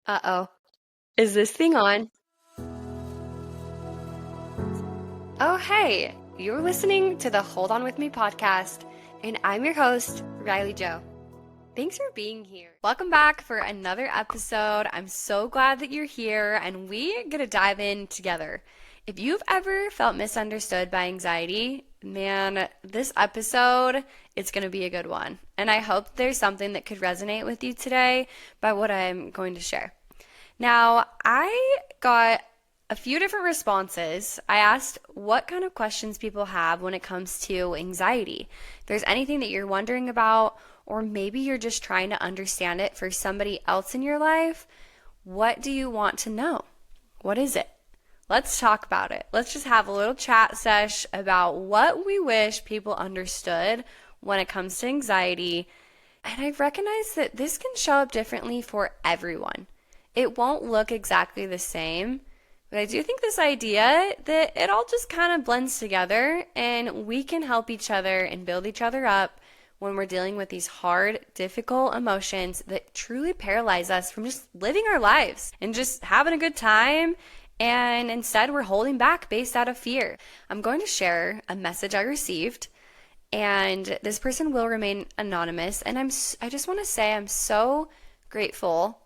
Uh-oh. Is this thing on? Oh, hey. You're listening to the Hold On With Me podcast, and I'm your host, Riley Joe. Thanks for being here. Welcome back for another episode. I'm so glad that you're here, and we get to dive in together. If you've ever felt misunderstood by anxiety, man, this episode, it's going to be a good one. And I hope there's something that could resonate with you today by what I'm going to share. Now, I got a few different responses. I asked what kind of questions people have when it comes to anxiety. If there's anything that you're wondering about, or maybe you're just trying to understand it for somebody else in your life, what do you want to know? What is it? Let's talk about it. Let's just have a little chat sesh about what we wish people understood when it comes to anxiety. And I've recognized that this can show up differently for everyone. It won't look exactly the same, but I do think this idea that it all just kind of blends together and we can help each other and build each other up when we're dealing with these hard, difficult emotions that truly paralyze us from just living our lives and just having a good time. And instead, we're holding back based out of fear. I'm going to share a message I received, and this person will remain anonymous. And I just want to say I'm so grateful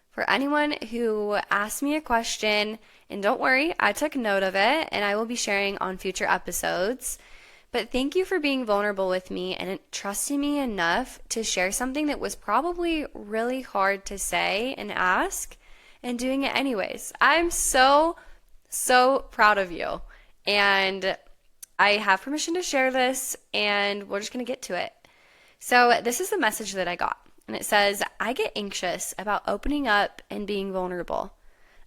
for anyone who asked me a question. And don't worry, I took note of it and I will be sharing on future episodes. But thank you for being vulnerable with me and trusting me enough to share something that was probably really hard to say and ask and doing it anyways. I'm so, so proud of you. And I have permission to share this and we're just going to get to it. So, this is the message that I got. And it says, I get anxious about opening up and being vulnerable,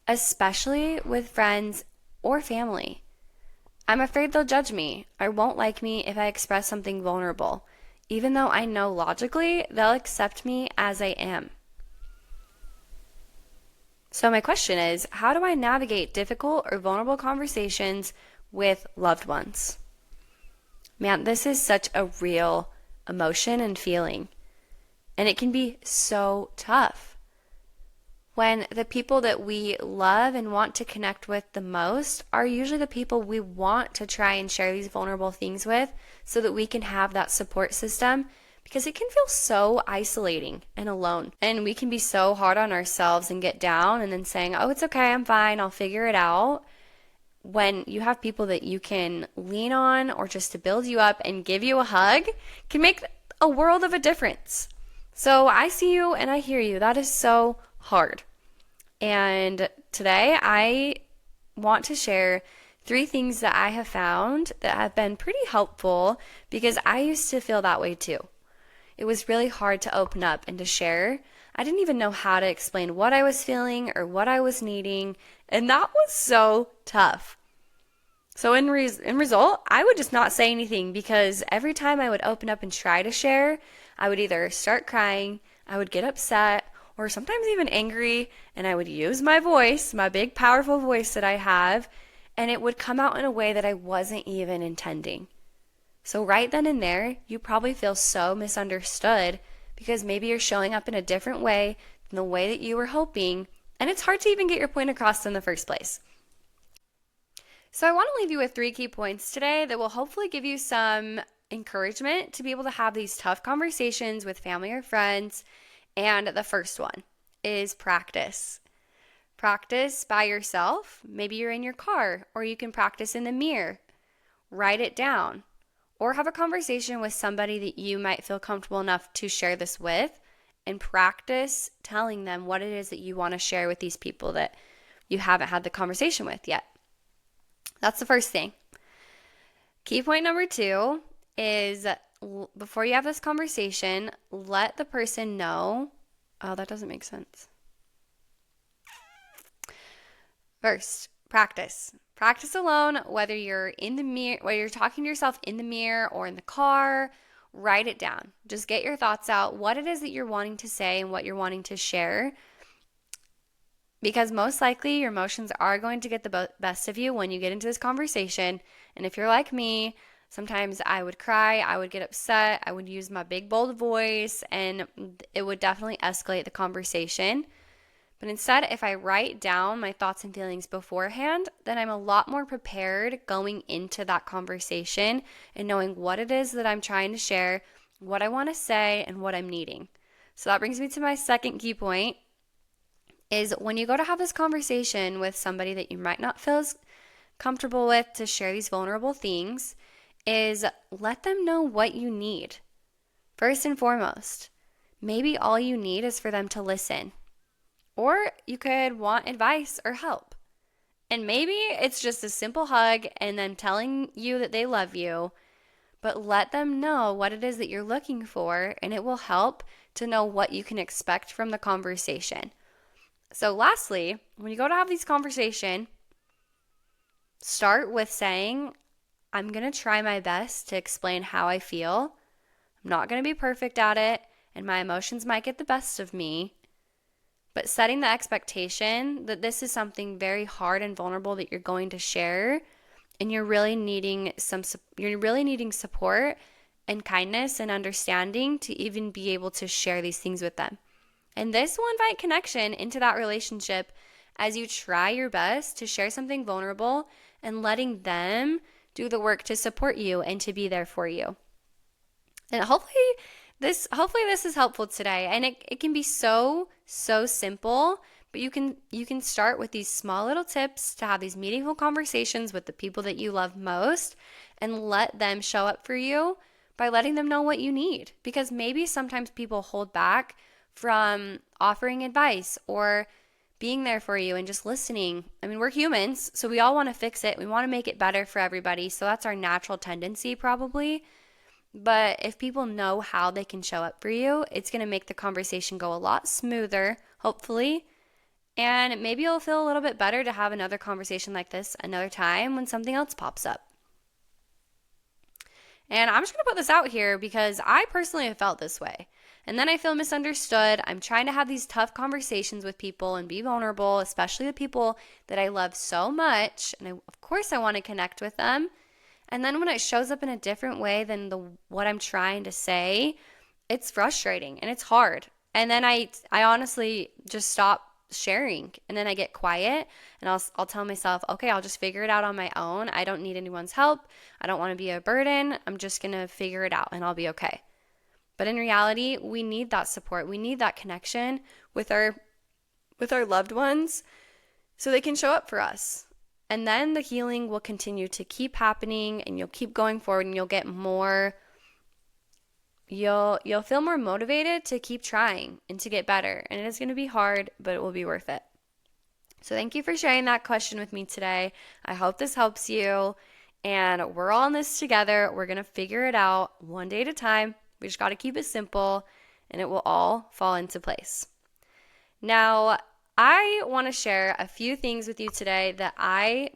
especially with friends or family. I'm afraid they'll judge me or won't like me if I express something vulnerable, even though I know logically they'll accept me as I am. So my question is, how do I navigate difficult or vulnerable conversations with loved ones? Man, this is such a real emotion and feeling. And it can be so tough when the people that we love and want to connect with the most are usually the people we want to try and share these vulnerable things with so that we can have that support system, because it can feel so isolating and alone. And we can be so hard on ourselves and get down and then saying, oh, it's okay, I'm fine, I'll figure it out. When you have people that you can lean on or just to build you up and give you a hug can make a world of a difference. So I see you and I hear you. That is so hard. And today I want to share 3 things that I have found that have been pretty helpful, because I used to feel that way too. It was really hard to open up and to share. I didn't even know how to explain what I was feeling or what I was needing, and that was so tough. So in result, I would just not say anything, because every time I would open up and try to share, I would either start crying, I would get upset, or sometimes even angry, and I would use my voice, my big powerful voice that I have, and it would come out in a way that I wasn't even intending. So right then and there, you probably feel so misunderstood because maybe you're showing up in a different way than the way that you were hoping, and it's hard to even get your point across in the first place. So I want to leave you with 3 key points today that will hopefully give you some encouragement to be able to have these tough conversations with family or friends. And the first one is practice. Practice by yourself. Maybe you're in your car, or you can practice in the mirror. Write it down, or have a conversation with somebody that you might feel comfortable enough to share this with, and practice telling them what it is that you want to share with these people that you haven't had the conversation with yet. That's the first thing. Key point number 2 is, before you have this conversation, let the person know. Oh, that doesn't make sense. First, practice. Practice alone, whether you're in the mirror, whether you're talking to yourself in the mirror or in the car. Write it down. Just get your thoughts out, what it is that you're wanting to say and what you're wanting to share. Because most likely your emotions are going to get the best of you when you get into this conversation. And if you're like me, sometimes I would cry, I would get upset, I would use my big bold voice, and it would definitely escalate the conversation. But instead, if I write down my thoughts and feelings beforehand, then I'm a lot more prepared going into that conversation and knowing what it is that I'm trying to share, what I want to say, and what I'm needing. So that brings me to my second key point is when you go to have this conversation with somebody that you might not feel as comfortable with to share these vulnerable things, is let them know what you need. First and foremost, maybe all you need is for them to listen. Or you could want advice or help. And maybe it's just a simple hug and them telling you that they love you, but let them know what it is that you're looking for, and it will help to know what you can expect from the conversation. So lastly, when you go to have these conversations, start with saying, I'm going to try my best to explain how I feel. I'm not going to be perfect at it, and my emotions might get the best of me. But setting the expectation that this is something very hard and vulnerable that you're going to share, and you're really needing support and kindness and understanding to even be able to share these things with them. And this will invite connection into that relationship as you try your best to share something vulnerable and letting them do the work to support you and to be there for you. And hopefully this is helpful today. And it can be so simple, but you can start with these small little tips to have these meaningful conversations with the people that you love most and let them show up for you by letting them know what you need. Because maybe sometimes people hold back from offering advice or being there for you and just listening. I mean, we're humans, so we all want to fix it. We want to make it better for everybody. So that's our natural tendency probably. But if people know how they can show up for you, it's going to make the conversation go a lot smoother, hopefully. And maybe you'll feel a little bit better to have another conversation like this another time when something else pops up. And I'm just going to put this out here because I personally have felt this way. And then I feel misunderstood. I'm trying to have these tough conversations with people and be vulnerable, especially the people that I love so much. And of course I want to connect with them. And then when it shows up in a different way than what I'm trying to say, it's frustrating and it's hard. And then I honestly just stop sharing, and then I get quiet and I'll tell myself, okay, I'll just figure it out on my own. I don't need anyone's help. I don't want to be a burden. I'm just going to figure it out and I'll be okay. But in reality, we need that support. We need that connection with our loved ones so they can show up for us. And then the healing will continue to keep happening and you'll keep going forward and you'll get more, you'll feel more motivated to keep trying and to get better. And it is going to be hard, but it will be worth it. So thank you for sharing that question with me today. I hope this helps you. And we're all in this together. We're going to figure it out one day at a time. We just got to keep it simple and it will all fall into place. Now, I want to share a few things with you today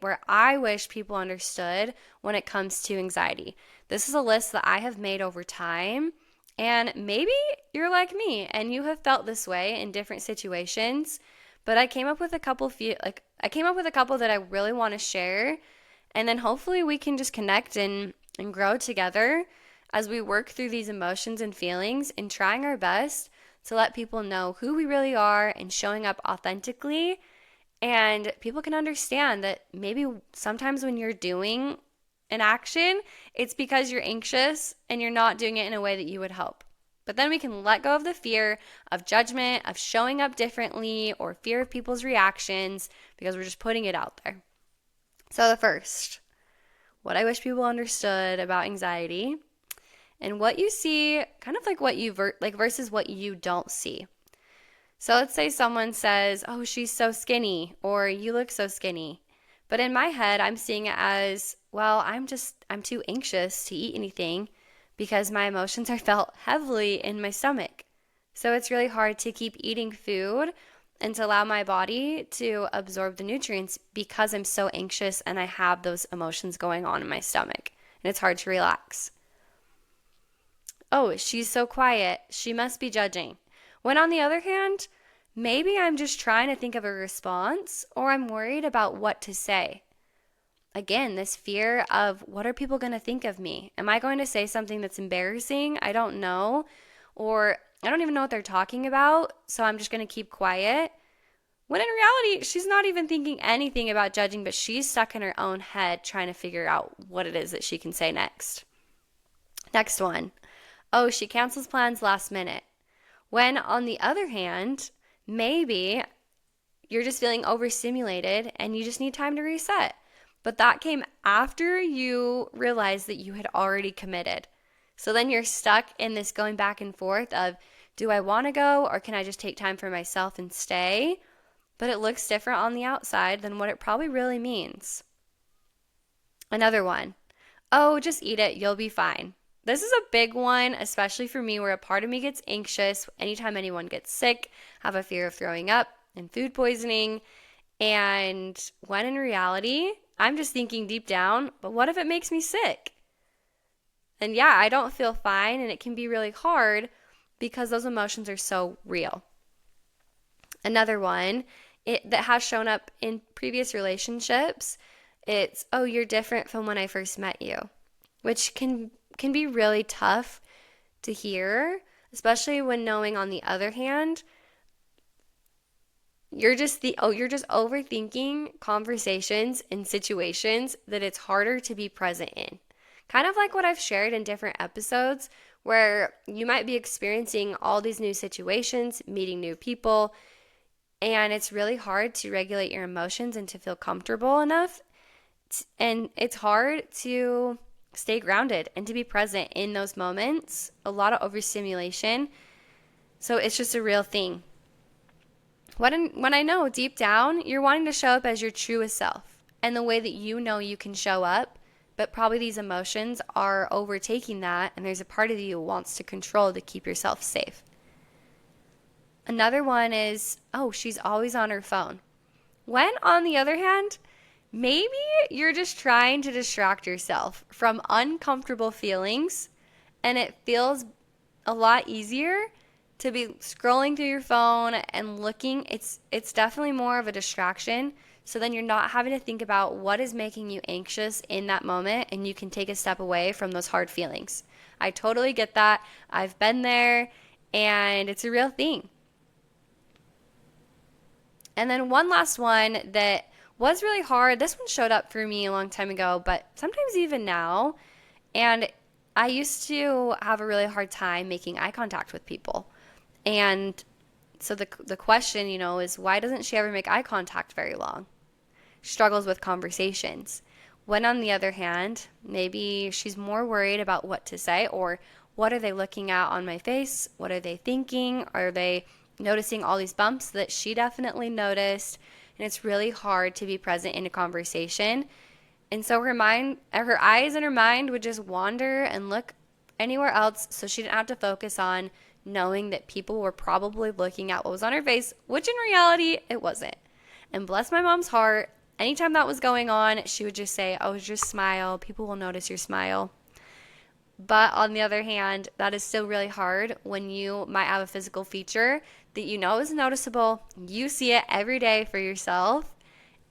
where I wish people understood when it comes to anxiety. This is a list that I have made over time, and maybe you're like me and you have felt this way in different situations, but I came up with a couple that I really want to share, and then hopefully we can just connect and grow together as we work through these emotions and feelings and trying our best to let people know who we really are and showing up authentically. And people can understand that maybe sometimes when you're doing an action, it's because you're anxious and you're not doing it in a way that you would hope. But then we can let go of the fear of judgment, of showing up differently, or fear of people's reactions because we're just putting it out there. So the first, what I wish people understood about anxiety and what you see, kind of like what you versus what you don't see. So let's say someone says, oh, she's so skinny, or you look so skinny. But in my head, I'm seeing it as, well, I'm too anxious to eat anything because my emotions are felt heavily in my stomach. So it's really hard to keep eating food and to allow my body to absorb the nutrients because I'm so anxious and I have those emotions going on in my stomach. And it's hard to relax. Oh, she's so quiet. She must be judging. When on the other hand, maybe I'm just trying to think of a response or I'm worried about what to say. Again, this fear of what are people going to think of me? Am I going to say something that's embarrassing? I don't know. Or I don't even know what they're talking about, so I'm just going to keep quiet. When in reality, she's not even thinking anything about judging, but she's stuck in her own head trying to figure out what it is that she can say next. Next one. Oh, she cancels plans last minute. When, on the other hand, maybe you're just feeling overstimulated and you just need time to reset. But that came after you realized that you had already committed. So then you're stuck in this going back and forth of, do I want to go or can I just take time for myself and stay? But it looks different on the outside than what it probably really means. Another one. Oh, just eat it. You'll be fine. This is a big one, especially for me, where a part of me gets anxious anytime anyone gets sick, have a fear of throwing up and food poisoning. And when in reality, I'm just thinking deep down, but what if it makes me sick? And yeah, I don't feel fine, and it can be really hard because those emotions are so real. Another one that has shown up in previous relationships, it's, oh, you're different from when I first met you, which can be really tough to hear, especially when knowing on the other hand, you're just overthinking conversations and situations that it's harder to be present in. Kind of like what I've shared in different episodes where you might be experiencing all these new situations, meeting new people, and it's really hard to regulate your emotions and to feel comfortable enough. And it's hard to stay grounded and to be present in those moments. A lot of overstimulation. So it's just a real thing. When I know deep down, you're wanting to show up as your truest self and the way that you know you can show up, but probably these emotions are overtaking that, and there's a part of you who wants to control to keep yourself safe. Another one is, oh, she's always on her phone. When, on the other hand, maybe you're just trying to distract yourself from uncomfortable feelings, and it feels a lot easier to be scrolling through your phone and looking. It's definitely more of a distraction. So then you're not having to think about what is making you anxious in that moment, and you can take a step away from those hard feelings. I totally get that. I've been there, and it's a real thing. And then one last one that was really hard. This one showed up for me a long time ago, but sometimes even now. And I used to have a really hard time making eye contact with people. And so the question, is why doesn't she ever make eye contact very long? She struggles with conversations. When on the other hand, maybe she's more worried about what to say, or what are they looking at on my face? What are they thinking? Are they noticing all these bumps that she definitely noticed? And it's really hard to be present in a conversation. And so her eyes and her mind would just wander and look anywhere else, so she didn't have to focus on knowing that people were probably looking at what was on her face, which in reality, it wasn't. And bless my mom's heart, anytime that was going on, she would just say, oh, just smile. People will notice your smile. But on the other hand, that is still really hard when you might have a physical feature that you know is noticeable. You see it every day for yourself.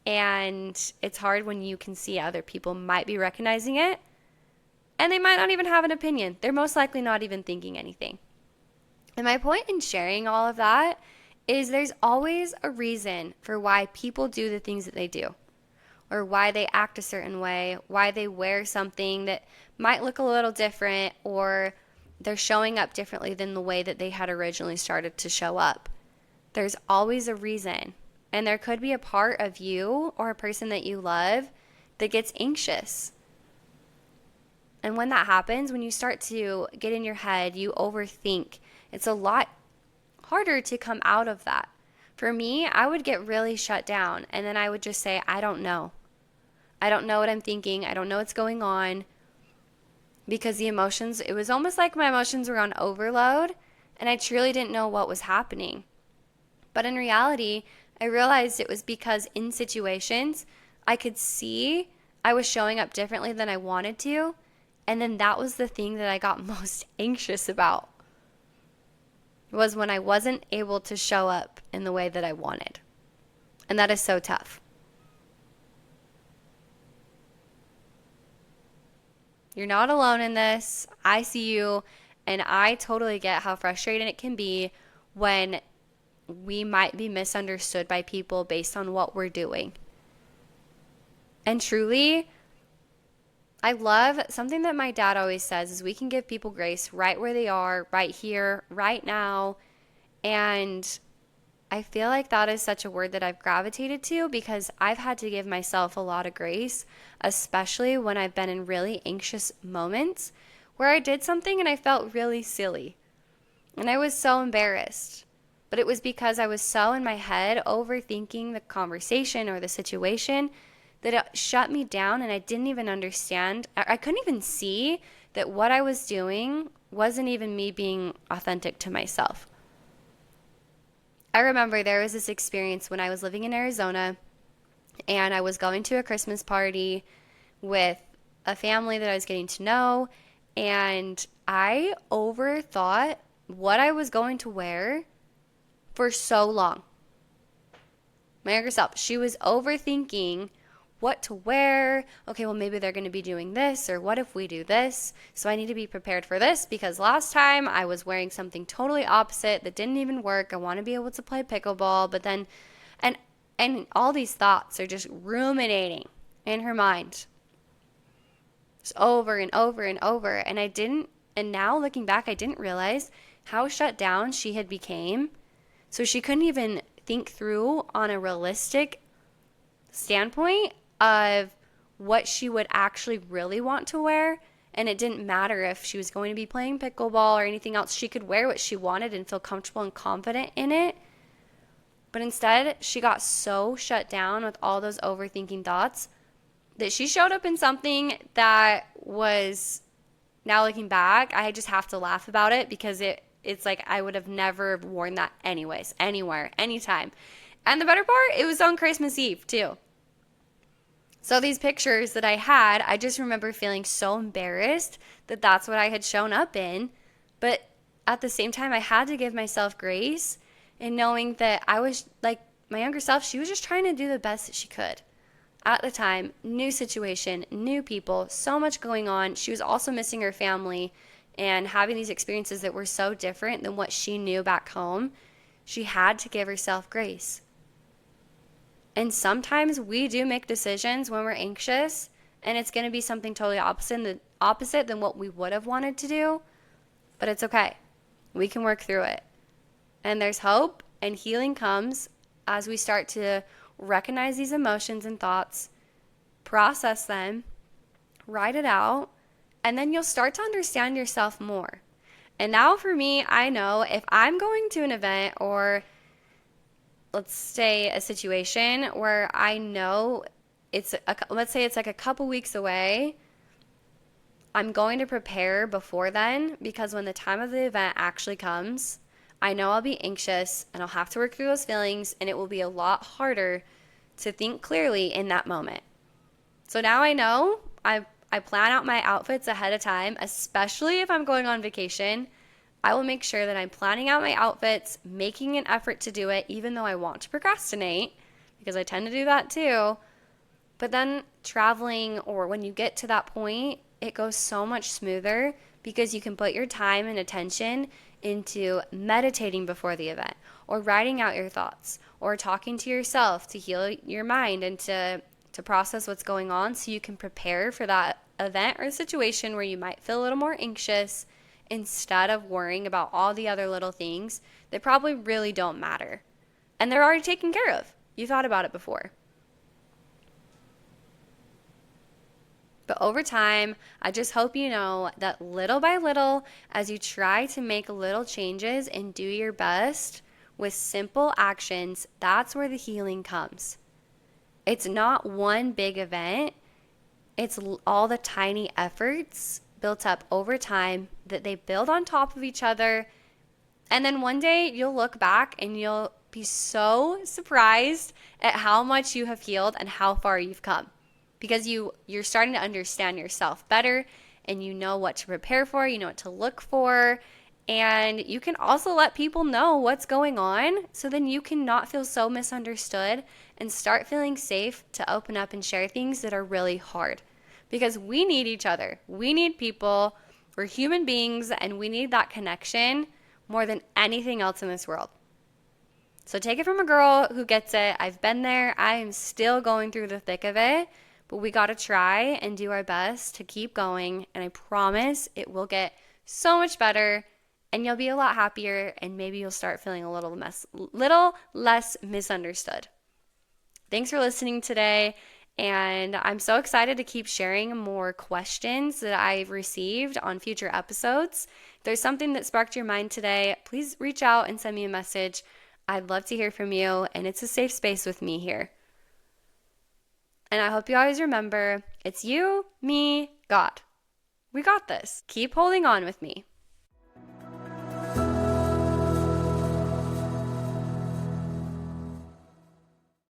And it's hard when you can see other people might be recognizing it. And they might not even have an opinion. They're most likely not even thinking anything. And my point in sharing all of that is there's always a reason for why people do the things that they do, or why they act a certain way, why they wear something that might look a little different, or they're showing up differently than the way that they had originally started to show up. There's always a reason. And there could be a part of you or a person that you love that gets anxious. And when that happens, when you start to get in your head, you overthink, it's a lot harder to come out of that. For me, I would get really shut down, and then I would just say, I don't know. I don't know what I'm thinking. I don't know what's going on. Because the emotions, it was almost like my emotions were on overload, and I truly didn't know what was happening. But in reality, I realized it was because in situations, I could see I was showing up differently than I wanted to, and then that was the thing that I got most anxious about, was when I wasn't able to show up in the way that I wanted. And that is so tough. You're not alone in this. I see you, and I totally get how frustrating it can be when we might be misunderstood by people based on what we're doing. And truly, I love something that my dad always says is we can give people grace right where they are, right here, right now. And I feel like that is such a word that I've gravitated to because I've had to give myself a lot of grace, especially when I've been in really anxious moments where I did something and I felt really silly. And I was so embarrassed. But it was because I was so in my head overthinking the conversation or the situation that it shut me down and I didn't even understand. I couldn't even see that what I was doing wasn't even me being authentic to myself. I remember there was this experience when I was living in Arizona and I was going to a Christmas party with a family that I was getting to know, and I overthought what I was going to wear for so long. My younger self, she was overthinking what to wear. Okay, well, maybe they're going to be doing this, or what if we do this? So I need to be prepared for this because last time I was wearing something totally opposite that didn't even work. I want to be able to play pickleball, but then, and all these thoughts are just ruminating in her mind, just over and over and over. And now looking back, I didn't realize how shut down she had became. So she couldn't even think through on a realistic standpoint of what she would actually really want to wear. And it didn't matter if she was going to be playing pickleball or anything else. She could wear what she wanted and feel comfortable and confident in it. But instead, she got so shut down with all those overthinking thoughts that she showed up in something that was, now looking back, I just have to laugh about it because it's like I would have never worn that anyways, anywhere, anytime. And the better part, it was on Christmas Eve too. So these pictures that I had, I just remember feeling so embarrassed that that's what I had shown up in. But at the same time, I had to give myself grace and knowing that I was like my younger self, she was just trying to do the best that she could. At the time, new situation, new people, so much going on. She was also missing her family and having these experiences that were so different than what she knew back home. She had to give herself grace. And sometimes we do make decisions when we're anxious, and it's going to be something totally opposite than what we would have wanted to do, but it's okay. We can work through it. And there's hope, and healing comes as we start to recognize these emotions and thoughts, process them, write it out, and then you'll start to understand yourself more. And now for me, I know if I'm going to an event or let's say a situation where I know let's say it's like a couple weeks away, I'm going to prepare before then because when the time of the event actually comes, I know I'll be anxious and I'll have to work through those feelings and it will be a lot harder to think clearly in that moment. So now I know I plan out my outfits ahead of time, especially if I'm going on vacation. I will make sure that I'm planning out my outfits, making an effort to do it, even though I want to procrastinate, because I tend to do that too. But then traveling, or when you get to that point, it goes so much smoother because you can put your time and attention into meditating before the event, or writing out your thoughts, or talking to yourself to heal your mind and to process what's going on so you can prepare for that event or situation where you might feel a little more anxious, instead of worrying about all the other little things that probably really don't matter. And they're already taken care of. You thought about it before. But over time, I just hope you know that little by little, as you try to make little changes and do your best with simple actions, that's where the healing comes. It's not one big event. It's all the tiny efforts built up over time that they build on top of each other. And then one day you'll look back and you'll be so surprised at how much you have healed and how far you've come. Because you're starting to understand yourself better and you know what to prepare for, you know what to look for. And you can also let people know what's going on so then you can not feel so misunderstood and start feeling safe to open up and share things that are really hard. Because we need each other. We need people. We're human beings and we need that connection more than anything else in this world. So take it from a girl who gets it. I've been there. I am still going through the thick of it, but we got to try and do our best to keep going. And I promise it will get so much better and you'll be a lot happier and maybe you'll start feeling a little less misunderstood. Thanks for listening today. And I'm so excited to keep sharing more questions that I've received on future episodes. If there's something that sparked your mind today, please reach out and send me a message. I'd love to hear from you, and it's a safe space with me here. And I hope you always remember, it's you, me, God. We got this. Keep holding on with me.